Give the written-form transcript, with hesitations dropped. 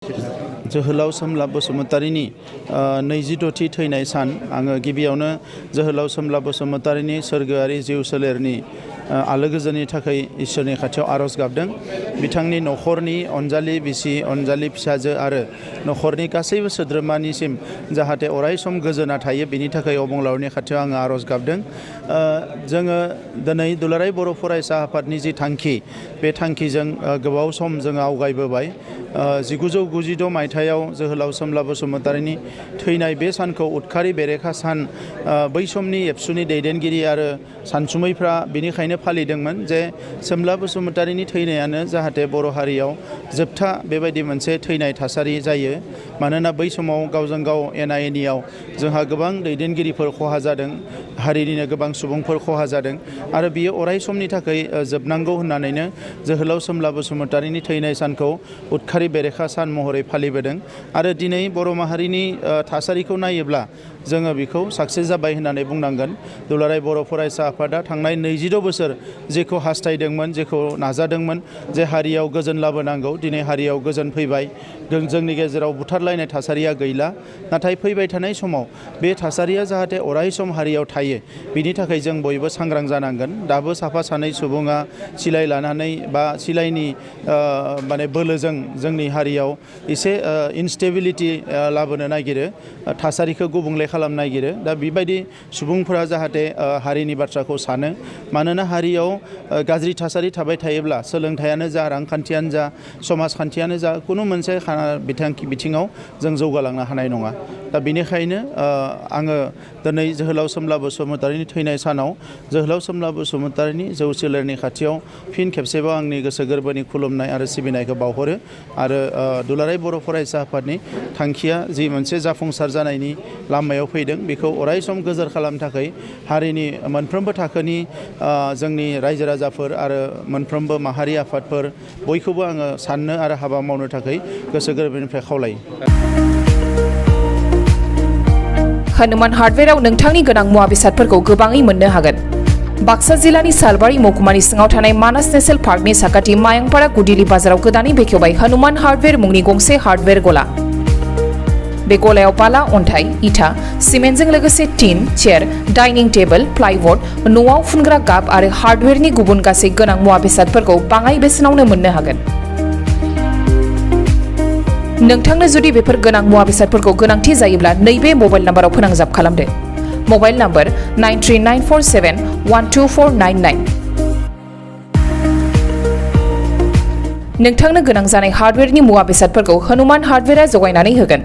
जोहोलाव सोमला बसुमतारीनि 26थि थैनाय सान आङो गिबियावनो जोहोलाव सोमला बसुमतारीनि सोरगोआरि जिउ सोलेरनि आलो गोजोननि थाखाय इसोरनि खाथियाव आरज गाबदों। बिथांनि नखरनि अनजालि बिसि अनजालि फिसाजो आरो नखरनि गासैबो सोद्रोमानिसिम जाहाथे अराय सम गोजोना थायो बेनि थाखाय अबंलावरिनि खाथियाव आङो आरज गाबदों। जोङो दिनै दुलाराय बर' फरायसा आफादनि जि थांखि बे थांखिजों गोबाव सम जोङो आवगायबोबाय। 1992 मायथाइयाव जोहोलाव सोमला बसुमतारीनि थैनाय बे सानखौ उदखारि बेरेखा सान बै समनि एबसुनि दैदेनगिरि आरो सानसुमैफ्रा बेनिखायनो फालिदोंमोन जे सोमला बसुमतारीनि थैनायानो जाहाथे बर' हारियाव जोबथा बेबायदि मोनसे थैनाय थासारि जायो। मानोना बै समाव गावजों गाव एना एनियाव जोंहा गोबां दैदेनगिरिफोर खहा जादों, हारिनिनो गोबां सुबुंफोर खहा जादों आरो बियो अराय समनि थाखाय जोबनांगौ होननानैनो जोहोलाव सोमला बसुमतारीनि थैनाय सानखौ उदखारि बेरेखा सान महरै फालिबोदों। आरो दिनै बर' माहारिनि थासारिखौ नायोब्ला जोङो बेखौ साक्सेस जाबाय होननानै बुंनांगोन। दुलाराय बर' फरायसा आफादा थांनाय 26 बोसोर जेखौ हास्थायदोंमोन, जेखौ नाजादोंमोन जे हारियाव गोजोन लाबोनांगौ, दिनै हारियाव गोजोन फैबाय। जोंनि गेजेराव बुथारलायनाय थासारिया गैला। नाथाय फैबाय थानाय समाव बे थासारिया जाहाथे अराय सम हारियाव थायो बिनि थाखाय जों बयबो सांग्रां जानांगोन। दाबो साफा सानै सुबुङा सिलाइ लानानै बा सिलाइनि माने बोलोजों जोंनि हारियाव एसे इनस्टेबिलिटि लाबोनो नागिरो, थासारिखौ गुबुंले खालामनो नागिरो। दा बेबायदि सुबुंफोरा जाहाथे हारिनि बाथ्राखौ सानो। मानोना हारियाव गाज्रि थासारि थाबाय थायोब्ला सोलोंथाइयानो जा, रांखान्थियानो जा, समाजखान्थियानो जा, कुनु मोनसे बिथिङाव जों जौगालांनो हानाय नङा। दा बेनिखायनो आङो दिनै जोहोलाव सोमला बसुमतारीनि थैनाय सानाव जोहोलाव सोमला बसुमतारीनि जौ सोलेरनि खाथियाव फिन खेबसेबाव आंनि गोसो गोरबोनि खुलुमनाय आरो सिबिनायखौ बावहरो। आरो दुलाराय बर' फरायसा आफादनि थांखिया जि मोनसे जाफुंसार जानायनि लामायाव फैदों बेखौ अराय सम गोजोर खालामनो थाखाय हारिनि मोनफ्रोमबो थाखोनि जोंनि रायजो राजाफोर आरो मोनफ्रोमबो माहारि आफादफोर बयखौबो आङो साननो आरो हाबा मावनो थाखाय गोसो गोरबोनिफ्राय खावलायो। हनुमान हार्डवेयाराव नोंथांनि गोनां मुवा बेसादफोरखौ गोबाङै मोननो हागोन। बाक्सा जिल्लानि सालबारि महकुमानि सिङाव थानाय मानास नेशनेल पार्कनि साखाथि मायंपारा गुदिली बाजाराव गोदानै बेखेवबाय हनुमान हार्डवेयर मुंनि गंसे हार्डवेयर गला। बे गलायाव बाला, अन्थाइ, इटा, सिमेन्टजों लोगोसे टिन, चेयार, डाइनिं टेबोल, प्लाइबर्ड, न'आव फुनग्रा गाब आरो हार्डवेयरनि गुबुन गासै गोनां मुवा बेसादफोरखौ बाङाय बेसेनावनो मोननो हागोन। नोंथांनो जुदि बेफोर गोनां मुवा बेसादफोरखौ गोनांथि जायोब्ला नैबे मबाइल नाम्बाराव फोनांजाब खालामदो। Mobile number 9394712499। नोंथांनो गोनां जानाय हार्डवेयरनि मुवा बेसादफोरखौ हनुमान हार्डवेयरआ जगायनानै होगोन।